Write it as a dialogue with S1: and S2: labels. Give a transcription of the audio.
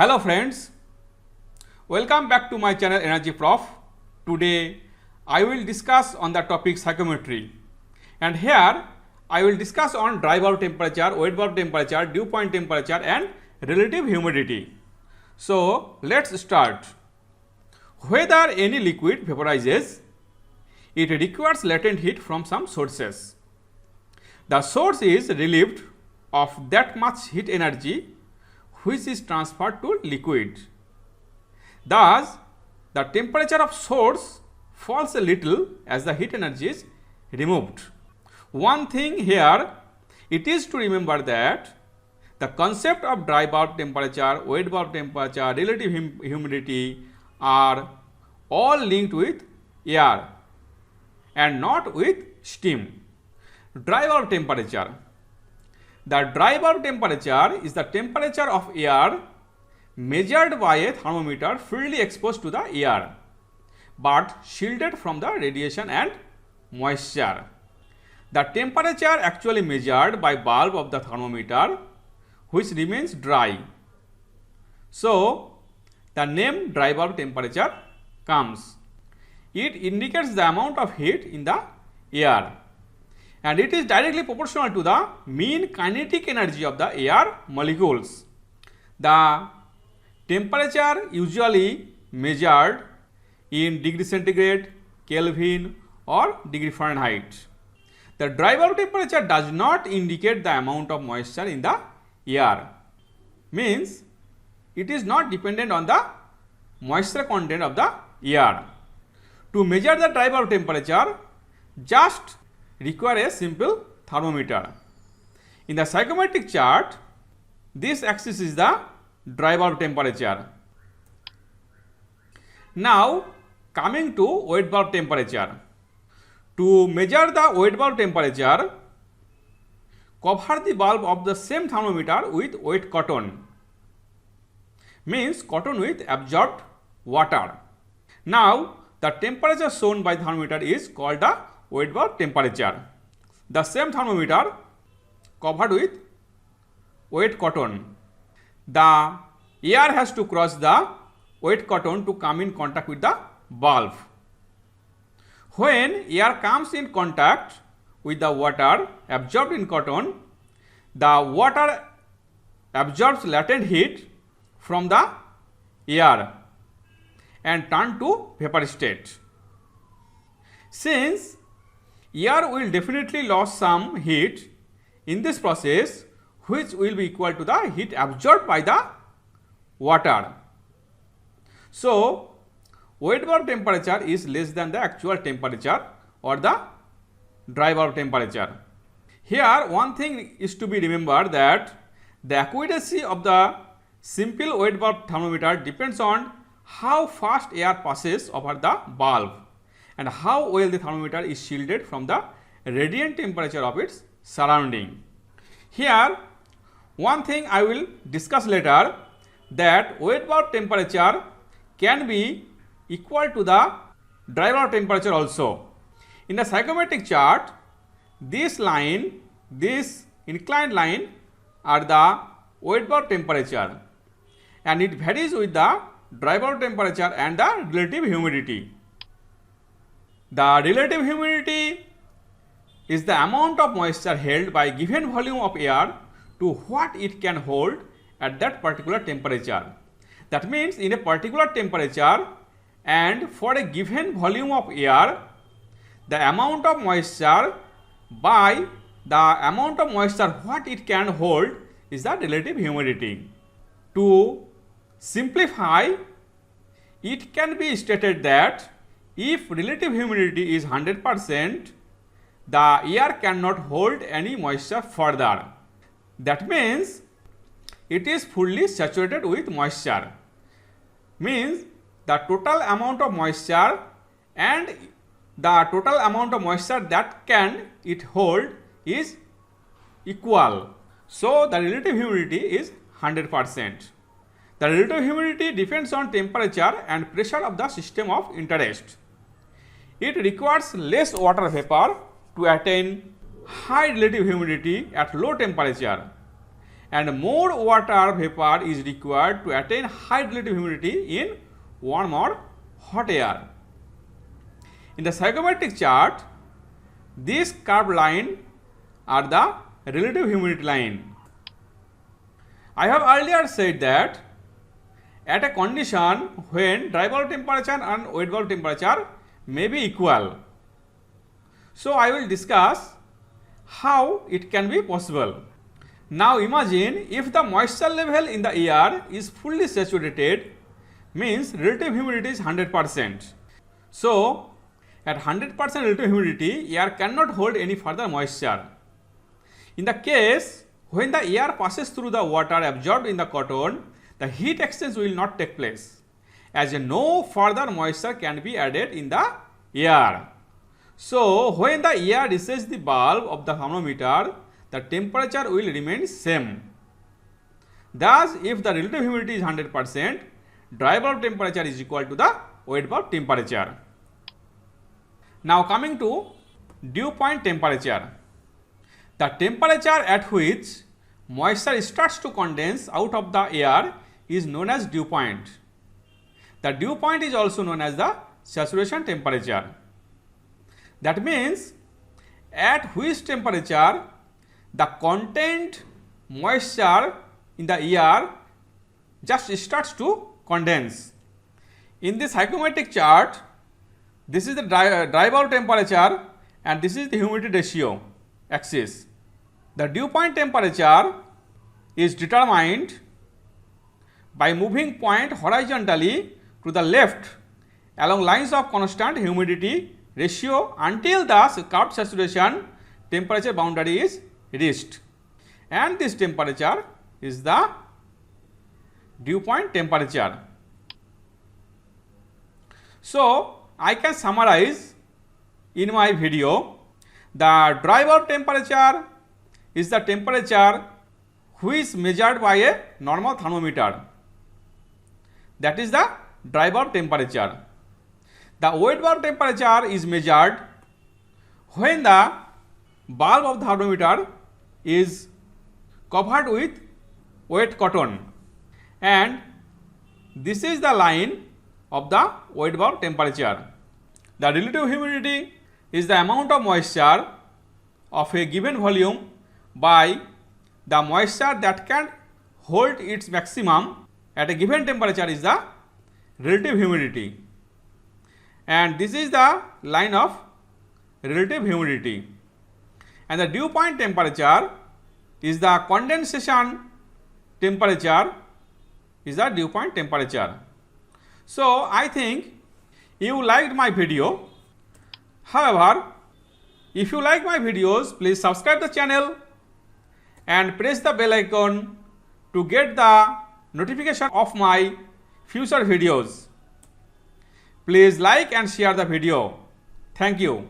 S1: Hello friends, welcome back to my channel Energy Prof. Today I will discuss on the topic psychrometry, and here I will discuss on dry bulb temperature, wet bulb temperature, dew point temperature and relative humidity. So let's start. Whether any liquid vaporizes, it requires latent heat from some sources. The source is relieved of that much heat energy which is transferred to liquid. Thus, the temperature of source falls a little as the heat energy is removed. One thing here, it is to remember that the concept of dry bulb temperature, wet bulb temperature, relative humidity are all linked with air and not with steam. Dry bulb temperature. The dry bulb temperature is the temperature of air measured by a thermometer freely exposed to the air but shielded from the radiation and moisture. The temperature actually measured by bulb of the thermometer which remains dry. So, the name dry bulb temperature comes. It indicates the amount of heat in the air, and it is directly proportional to the mean kinetic energy of the air molecules. The temperature usually measured in degree centigrade, Kelvin or degree Fahrenheit. The dry bulb temperature does not indicate the amount of moisture in the air, means it is not dependent on the moisture content of the air. To measure the dry bulb temperature, just require a simple thermometer. In the psychrometric chart, this axis is the dry bulb temperature. Now coming to wet bulb temperature. To measure the wet bulb temperature, cover the bulb of the same thermometer with wet cotton, means cotton with absorbed water. Now the temperature shown by thermometer is called the wet bulb temperature. The same thermometer covered with wet cotton. The air has to cross the wet cotton to come in contact with the bulb. When air comes in contact with the water absorbed in cotton, the water absorbs latent heat from the air and turn to vapor state. Since air will definitely lose some heat in this process, which will be equal to the heat absorbed by the water. So, wet bulb temperature is less than the actual temperature or the dry bulb temperature. Here one thing is to be remembered, that the accuracy of the simple wet bulb thermometer depends on how fast air passes over the bulb and how well the thermometer is shielded from the radiant temperature of its surrounding. Here one thing I will discuss later, that wet bulb temperature can be equal to the dry bulb temperature also. In the psychrometric chart, this line, this inclined line are the wet bulb temperature, and it varies with the dry bulb temperature and the relative humidity. The relative humidity is the amount of moisture held by given volume of air to what it can hold at that particular temperature. That means in a particular temperature and for a given volume of air, the amount of moisture by the amount of moisture what it can hold is the relative humidity. To simplify, it can be stated that if relative humidity is 100%, the air cannot hold any moisture further. That means it is fully saturated with moisture, means the total amount of moisture and the total amount of moisture that can it hold is equal. So, the relative humidity is 100%. The relative humidity depends on temperature and pressure of the system of interest. It requires less water vapor to attain high relative humidity at low temperature, and more water vapor is required to attain high relative humidity in warm or hot air. In the psychrometric chart, these curved lines are the relative humidity line. I have earlier said that at a condition when dry bulb temperature and wet bulb temperature may be equal. So, I will discuss how it can be possible. Now, imagine if the moisture level in the air is fully saturated, means relative humidity is 100%. So, at 100% relative humidity, air cannot hold any further moisture. In the case when the air passes through the water absorbed in the cotton, the heat exchange will not take place, as no further moisture can be added in the air. So, when the air reaches the bulb of the thermometer, the temperature will remain same. Thus, if the relative humidity is 100%, dry bulb temperature is equal to the wet bulb temperature. Now, coming to dew point temperature. The temperature at which moisture starts to condense out of the air is known as dew point. The dew point is also known as the saturation temperature. That means at which temperature the contained moisture in the air just starts to condense. In this hygrometric chart, this is the dry bulb temperature and this is the humidity ratio axis. The dew point temperature is determined by moving point horizontally to the left along lines of constant humidity ratio until the curved saturation temperature boundary is reached, and this temperature is the dew point temperature. So, I can summarize in my video. The dry bulb temperature is the temperature which is measured by a normal thermometer, that is the dry bulb temperature. The wet bulb temperature is measured when the bulb of the thermometer is covered with wet cotton, and this is the line of the wet bulb temperature. The relative humidity is the amount of moisture of a given volume by the moisture that can hold its maximum at a given temperature is the relative humidity, and this is the line of relative humidity. And the dew point temperature is the condensation temperature, is the dew point temperature. So, I think you liked my video. However, if you like my videos, please subscribe the channel and press the bell icon to get the notification of my future videos. Please like and share the video. Thank you.